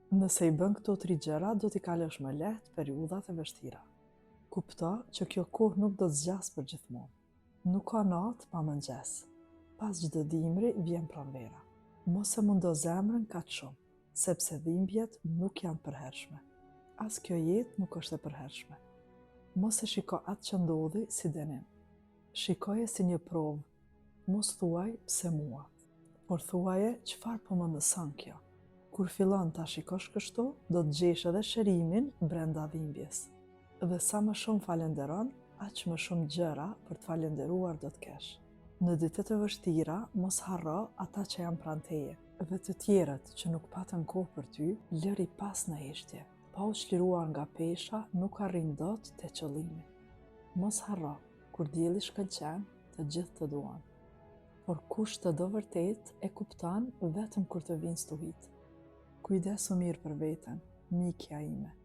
Nëse i bën këto 3 gjëra, do t'i kalosh më lehtë periudhat e vështira. Kupto që kjo kohë nuk do të zgjas për gjithmonë. Nuk ka natë pa mëngjes. Pas çdo dimri vjen pranvera. Mos e mundo zemrën kaq shumë, sepse dhimbjet nuk janë përhershme. As kjo jetë nuk është e përhershme. Mos e shiko atë që ndodhi si dënim. Shikoje si një provë. Mos thuaj pse mua, por thuaje çfarë po më mëson kjo. Kur fillon ta shikosh kështu, do të gjesh edhe shërimin brenda dhimbjes. Dhe sa më shumë falenderon, aq më shumë gjëra për të falenderuar do të kesh. Në ditët e vështira, mos harro ata që janë pranë teje, dhe të tjerët që nuk patën kohë për ty, lëri pas në heshtje. Pa u çliruar nga pesha, nuk arrin dot te qëllimi. Mos harro, kur dielli shkëlqen, të gjithë të duan. Por kush të do vërtet e kupton vetëm kur të vinë stuhit. Kujdesu mirë për veten, mikja ime.